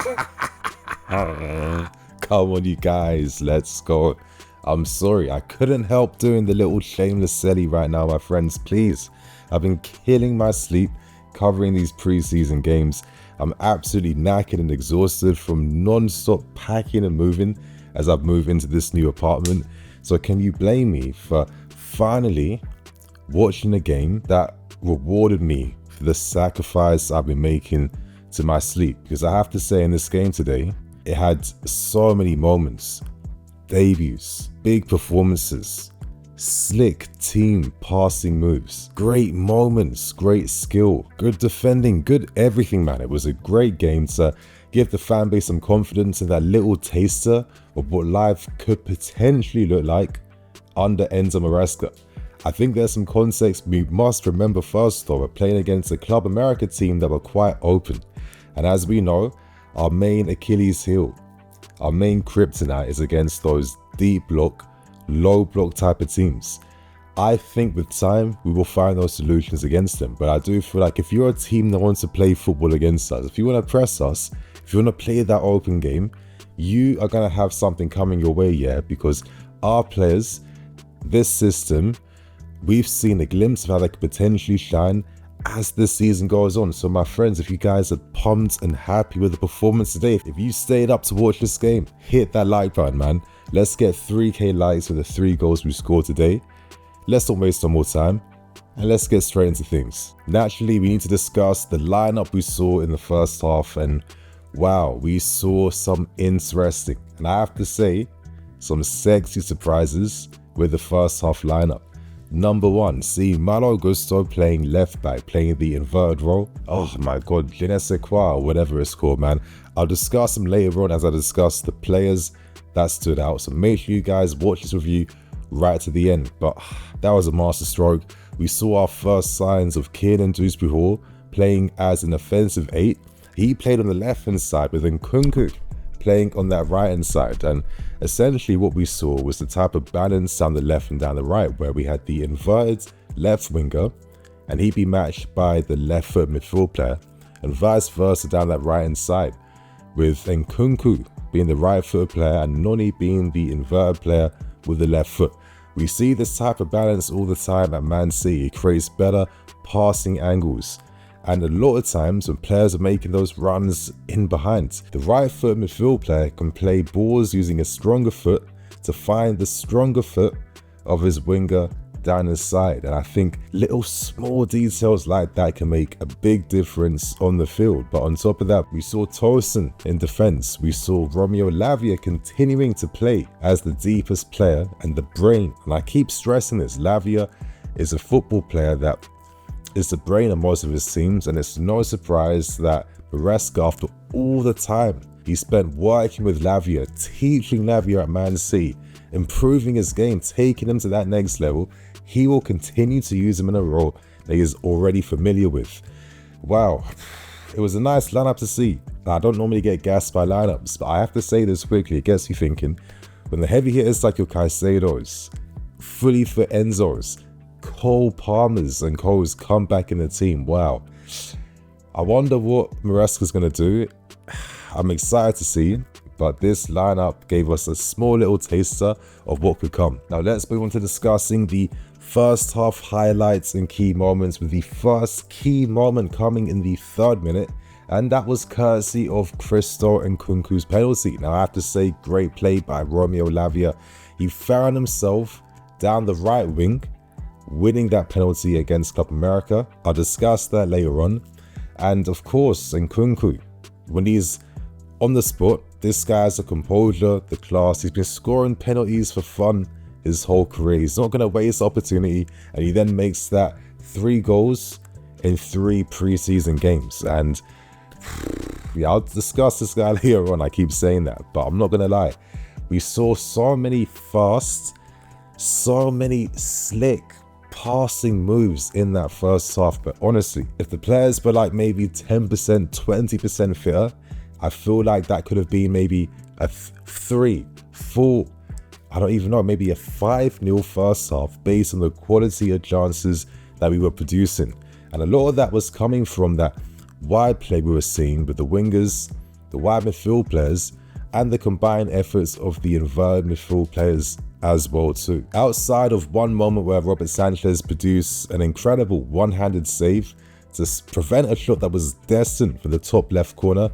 Come on, you guys, let's go. I'm sorry, I couldn't help doing the little shameless silly right now, my friends. Please, I've been killing my sleep covering these preseason games. I'm absolutely knackered and exhausted from non-stop packing and moving as I've moved into this new apartment. So can you blame me for finally watching a game that rewarded me for the sacrifice I've been making to my sleep? Because I have to say, in this game today, it had so many moments, debuts, big performances, slick team passing moves, great moments, great skill, good defending, good everything, man. It was a great game to give the fan base some confidence in that little taster of what life could potentially look like under Enzo Maresca. I think there's some context we must remember first though. We're playing against a Club America team that were quite open. And as we know, our main Achilles heel, our main kryptonite is against those deep block, low block type of teams. I think with time, we will find those solutions against them. But I do feel like if you're a team that wants to play football against us, if you want to press us, if you want to play that open game, you are going to have something coming your way, yeah? Because our players, this system, we've seen a glimpse of how they could potentially shine as the season goes on. So my friends, if you guys are pumped and happy with the performance today, if you stayed up to watch this game, hit that like button, man. Let's get 3K likes for the 3 goals we scored today. Let's not waste no more time, and let's get straight into things. Naturally, we need to discuss the lineup we saw in the first half, and wow, we saw some interesting, and I have to say, some sexy surprises with the first half lineup. Number 1, see Malo Gusto playing left back, playing the inverted role. Oh my god, je ne sais quoi, or whatever it's called, man. I'll discuss them later on as I discuss the players that stood out. So make sure you guys watch this review right to the end. But that was a masterstroke. We saw our first signs of Kiernan Dewsbury-Hall playing as an offensive 8. He played on the left hand side with Nkunku playing on that right hand side, and essentially what we saw was the type of balance down the left and down the right, where we had the inverted left winger and he'd be matched by the left foot midfield player, and vice versa down that right hand side, with Nkunku being the right foot player and Noni being the inverted player with the left foot. We see this type of balance all the time at Man City. It creates better passing angles. And a lot of times when players are making those runs in behind, the right foot midfield player can play balls using a stronger foot to find the stronger foot of his winger down his side. And I think little small details like that can make a big difference on the field. But on top of that, we saw Tosin in defense. We saw Romeo Lavia continuing to play as the deepest player and the brain. And I keep stressing this, Lavia is a football player that is the brain of most of his teams, and it's no surprise that Maresca, after all the time he spent working with Lavia, teaching Lavia at Man City, improving his game, taking him to that next level, he will continue to use him in a role that he is already familiar with. Wow, it was a nice lineup to see. I don't normally get gassed by lineups, but I have to say this quickly, it gets you thinking. When the heavy hitters like your Caicedos, fully fit Enzos, Cole Palmers and Cole's come back in the team. Wow. I wonder what Maresca's going to do. I'm excited to see, but this lineup gave us a small little taster of what could come. Now let's move on to discussing the first half highlights and key moments, with the first key moment coming in the 3rd minute, and that was courtesy of Cristo Nkunku's penalty. Now I have to say, great play by Romeo Lavia. He found himself down the right wing, winning that penalty against Club America. I'll discuss that later on. And of course, Nkunku, when he's on the spot, this guy has the composure, the class. He's been scoring penalties for fun his whole career. He's not going to waste opportunity, and he then makes that 3 goals in 3 preseason games. And yeah, I'll discuss this guy later on. I keep saying that, but I'm not going to lie. We saw so many fast, so many slick passing moves in that first half. But honestly, if the players were like maybe 10%, 20% fitter, I feel like that could have been maybe a 3, 4, I don't even know, maybe a 5-0 first half based on the quality of chances that we were producing. And a lot of that was coming from that wide play we were seeing with the wingers the wide midfield players, and the combined efforts of the inverted midfield players as well too. Outside of one moment where Robert Sanchez produced an incredible one-handed save to prevent a shot that was destined for the top left corner,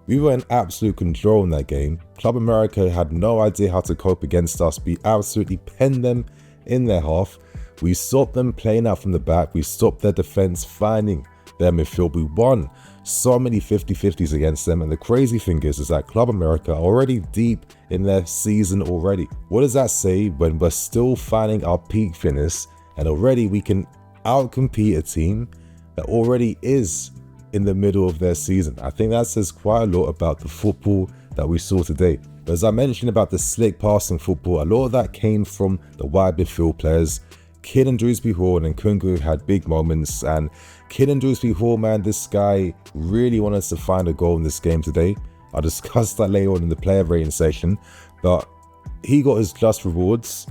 we were in absolute control in that game. Club America had no idea how to cope against us. We absolutely penned them in their half. We stopped them playing out from the back. We stopped their defense finding their midfield. We won so many 50-50s against them, and the crazy thing is that Club America are already deep in their season already. What does that say when we're still finding our peak fitness and already we can outcompete a team that already is in the middle of their season? I think that says quite a lot about the football that we saw today. But as I mentioned about the slick passing football, a lot of that came from the wide midfield players. Kiernan Dewsbury-Hall and Nkunku had big moments, and Kiernan Dewsbury-Hall, man, this guy really wanted us to find a goal in this game today. I'll discuss that later on in the player rating section, but he got his just rewards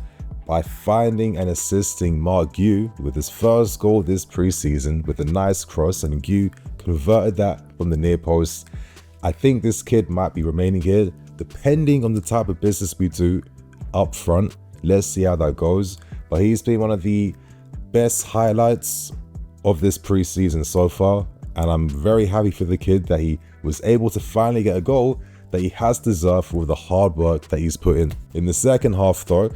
by finding and assisting Marc Guiu with his first goal this preseason with a nice cross, and Guiu converted that from the near post. I think this kid might be remaining here, depending on the type of business we do up front. Let's see how that goes. But he's been one of the best highlights of this preseason so far, and I'm very happy for the kid that he was able to finally get a goal that he has deserved for the hard work that he's put in. In the second half though,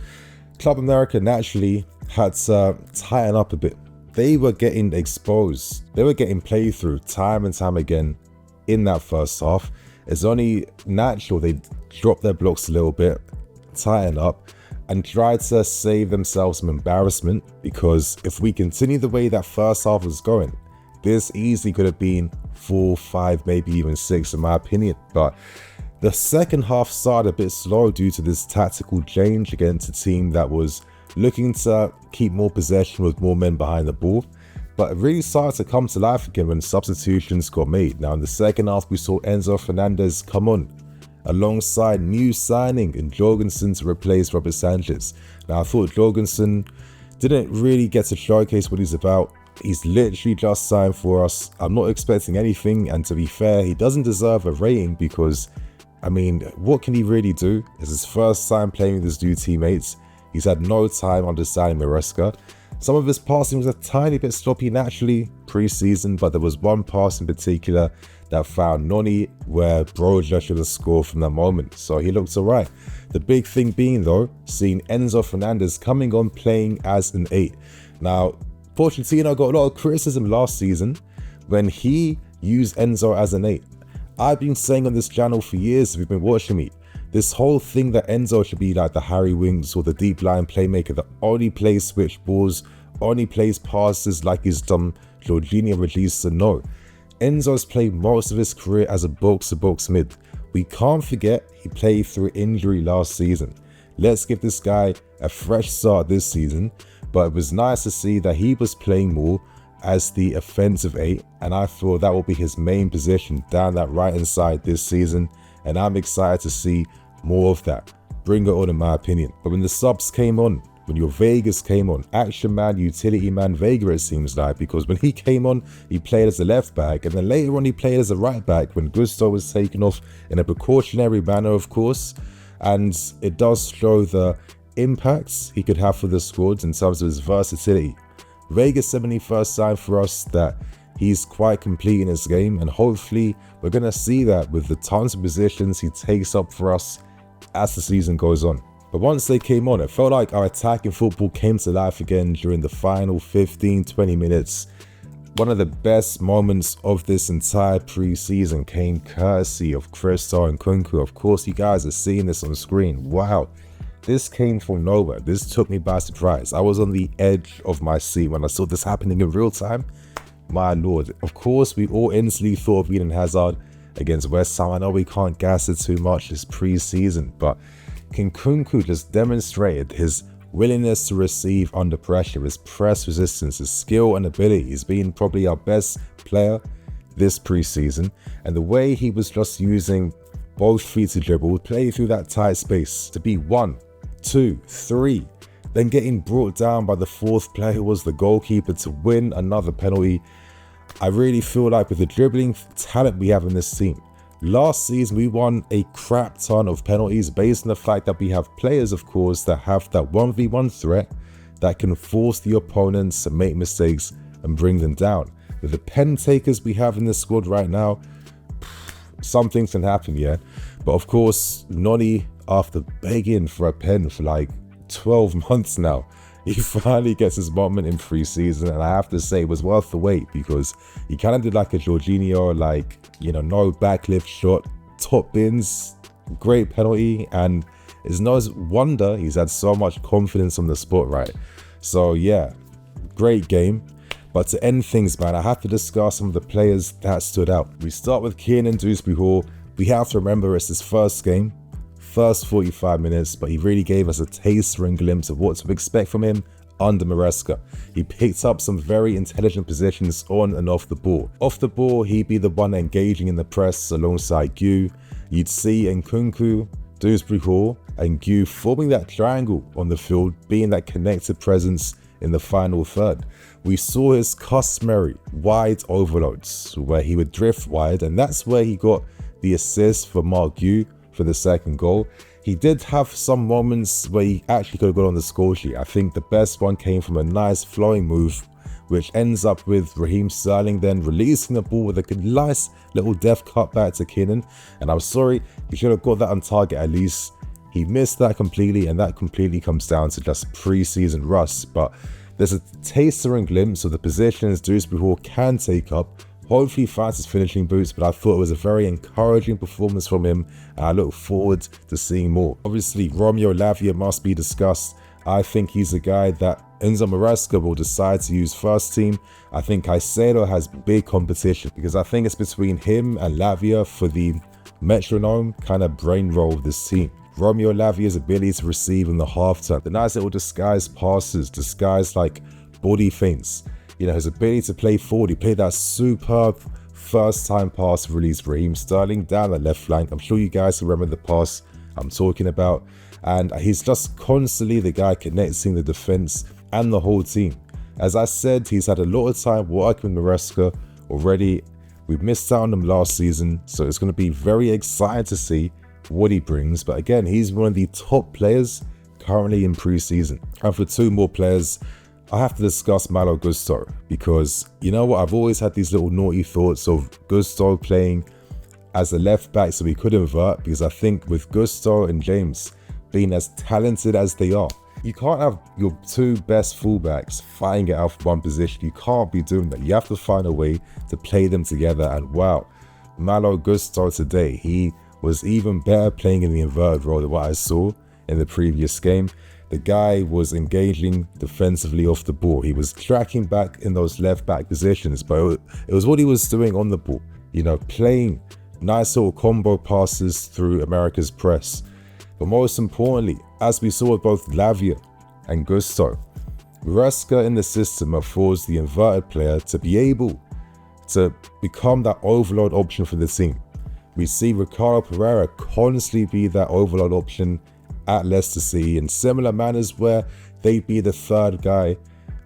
Club America naturally had to tighten up a bit. They were getting exposed. They were getting played through time and time again in that first half. It's only natural they drop their blocks a little bit, tighten up, and try to save themselves some embarrassment, because if we continue the way that first half was going, this easily could have been 4, 5, maybe even 6 in my opinion. But the second half started a bit slow due to this tactical change against a team that was looking to keep more possession with more men behind the ball. But it really started to come to life again when substitutions got made. Now in the second half, we saw Enzo Fernandez come on alongside new signing in Jorgensen to replace Robert Sanchez. Now I thought Jorgensen didn't really get to showcase what he's about. He's literally just signed for us. I'm not expecting anything, and to be fair, he doesn't deserve a rating because, I mean, what can he really do? It's his first time playing with his new teammates. He's had no time understanding Maresca. Some of his passing was a tiny bit sloppy naturally pre-season, but there was one pass in particular that found Noni where Broja should have scored from that moment, so he looked alright. The big thing being though, seeing Enzo Fernandez coming on playing as an 8. Now, Pochettino got a lot of criticism last season when he used Enzo as an 8. I've been saying on this channel for years, if you've been watching me, this whole thing that Enzo should be like the Harry Winks or the deep line playmaker that only plays switch balls, only plays passes like he's done Jorginho Regista. No, Enzo's played most of his career as a box-to-box mid. We can't forget he played through injury last season. Let's give this guy a fresh start this season, but it was nice to see that he was playing more as the offensive 8, and I feel that will be his main position down that right hand side this season, and I'm excited to see more of that. Bring it on in my opinion. But when the subs came on, when your Vegas came on, action man, utility man Vega, it seems like, because when he came on, he played as a left back, and then later on he played as a right back when Gusto was taken off in a precautionary manner, of course, and it does show the impacts he could have for the squad in terms of his versatility. Vegas 71st sign for us that he's quite complete in his game, and hopefully we're going to see that with the tons of positions he takes up for us as the season goes on. But once they came on, it felt like our attacking football came to life again during the final 15-20 minutes. One of the best moments of this entire preseason came courtesy of Cristo and Nkunku. Of course, you guys are seeing this on screen. Wow, this came from nowhere. This took me by surprise. I was on the edge of my seat when I saw this happening in real time. My lord. Of course, we all instantly thought of Eden Hazard against West Ham. I know we can't gas it too much this preseason, but Nkunku just demonstrated his willingness to receive under pressure, his press resistance, his skill and ability. He's been probably our best player this preseason, and the way he was just using both feet to dribble, play through that tight space to be 1, 2, 3, then getting brought down by the fourth player who was the goalkeeper to win another penalty. I really feel like with the dribbling talent we have in this team, Last season, we won a crap ton of penalties based on the fact that we have players, of course, that have that 1v1 threat that can force the opponents to make mistakes and bring them down. With the pen takers we have in the squad right now, some things can happen, yeah. But of course, Noni, after begging for a pen for like 12 months now, he finally gets his moment in preseason, and I have to say it was worth the wait because he kind of did like a Jorginho, like, you know, no backlift shot, top bins, great penalty, and it's no wonder he's had so much confidence on the spot, right? So yeah, great game. But to end things, man, I have to discuss some of the players that stood out. We start with Kiernan Dewsbury-Hall. We have to remember it's his first game, first 45 minutes, but he really gave us a taster and glimpse of what to expect from him under Maresca. He picked up some very intelligent positions on and off the ball. Off the ball, he'd be the one engaging in the press alongside Guiu. You'd see Nkunku, Dewsbury-Hall, and Guiu forming that triangle on the field, being that connected presence in the final third. We saw his customary wide overloads where he would drift wide, and that's where he got the assist for Marc Guiu for the second goal. He did have some moments where he actually could have got on the score sheet. I think the best one came from a nice flowing move, which ends up with Raheem Sterling then releasing the ball with a nice little deft cut back to Kiernan. And I'm sorry, he should have got that on target at least. He missed that completely, and that completely comes down to just preseason rust. But there's a taster and glimpse of the positions Dewsbury-Hall can take up. Hopefully he finds his finishing boots, but I thought it was a very encouraging performance from him, and I look forward to seeing more. Obviously, Romeo Lavia must be discussed. I think he's a guy that Enzo Maresca will decide to use first team. I think Caicedo has big competition because I think it's between him and Lavia for the metronome kind of brain roll of this team. Romeo Lavia's ability to receive in the half turn, the nice little disguised passes, disguised like body feints. You know, his ability to play forward. He played that superb first time pass release Raheem Sterling down the left flank. I'm sure you guys remember the pass I'm talking about. And he's just constantly the guy connecting the defense and the whole team. As I said, he's had a lot of time working with Maresca already. We've missed out on him last season, so it's going to be very exciting to see what he brings. But again, he's one of the top players currently in preseason. And for two more players, I have to discuss Malo Gusto, because you know what, I've always had these little naughty thoughts of Gusto playing as a left back so he could invert, because I think with Gusto and James being as talented as they are, you can't have your two best fullbacks fighting it out for one position. You can't be doing that. You have to find a way to play them together. And wow, Malo Gusto today, he was even better playing in the inverted role than what I saw in the previous game. The guy was engaging defensively off the ball. He was tracking back in those left back positions, but it was what he was doing on the ball. You know, playing nice little combo passes through America's press. But most importantly, as we saw with both Lavia and Gusto, Maresca in the system affords the inverted player to be able to become that overload option for the team. We see Ricardo Pereira constantly be that overload option at Leicester City in similar manners where they'd be the third guy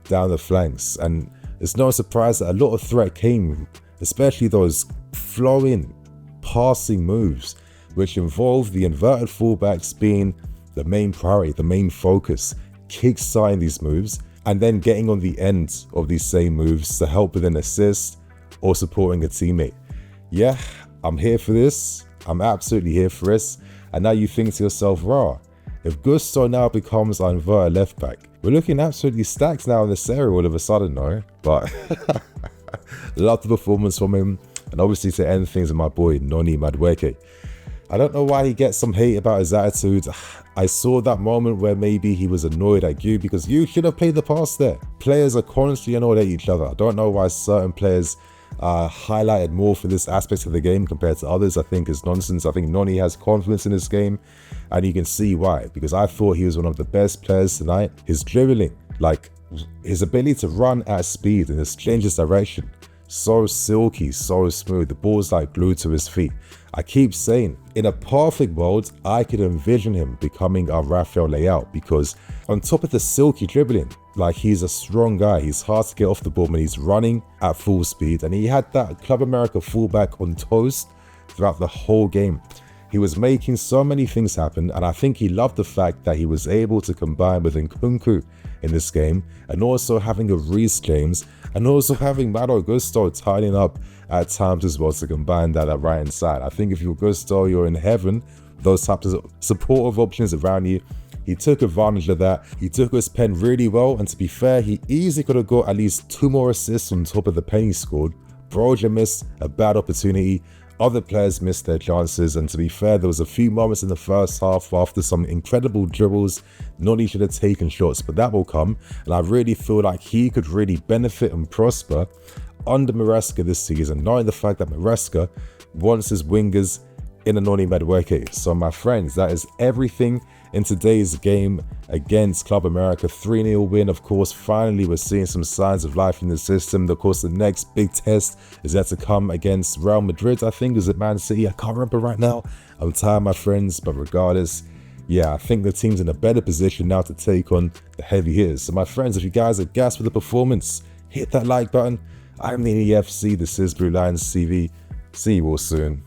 down the flanks. And it's no surprise that a lot of threat came, especially those flowing passing moves, which involve the inverted fullbacks being the main priority, the main focus, kickstarting these moves, and then getting on the end of these same moves to help with an assist or supporting a teammate. Yeah, I'm here for this. I'm absolutely here for this. And now you think to yourself, rah, if Gusto now becomes our inverted left back, we're looking absolutely stacked now in this area all of a sudden, no? But love the performance from him. And obviously to end things with my boy, Noni Madueke. I don't know why he gets some hate about his attitude. I saw that moment where maybe he was annoyed at Guiu because Guiu should have played the pass there. Players are constantly annoyed at each other. I don't know why certain players highlighted more for this aspect of the game compared to others. I think is nonsense. I think Noni has confidence in his game, and you can see why, because I thought he was one of the best players tonight. His dribbling, like his ability to run at speed and just change his direction, so silky, so smooth. The ball's like glued to his feet. I keep saying, in a perfect world, I could envision him becoming our Rafael Leao, because on top of the silky dribbling, like he's a strong guy. He's hard to get off the ball when he's running at full speed. And he had that Club America fullback on toast throughout the whole game. He was making so many things happen, and I think he loved the fact that he was able to combine with Nkunku in this game, and also having a Reece James, and also having Maresca tidying up at times as well to combine that at right hand side. I think if you're Gusto, you're in heaven. Those types of supportive options around you. He took advantage of that. He took his pen really well, and to be fair, he easily could have got at least 2 more assists on top of the pen he scored. Broja missed a bad opportunity. Other players missed their chances, and to be fair, there was a few moments in the first half after some incredible dribbles. Noni should have taken shots, but that will come, and I really feel like he could really benefit and prosper under Maresca this season, knowing the fact that Maresca wants his wingers in a Noni madueke. So my friends, that is everything in today's game against Club America. 3-0 win. Of course, finally we're seeing some signs of life in the system. Of course, the next big test is yet to come against Real Madrid, I think. Is it Man City? I can't remember right now. I'm tired, my friends, but regardless, yeah, I think the team's in a better position now to take on the heavy hitters. So my friends, if you guys are gassed with the performance, hit that like button. I'm the EFC. This is BlueLionsTV. See you all soon.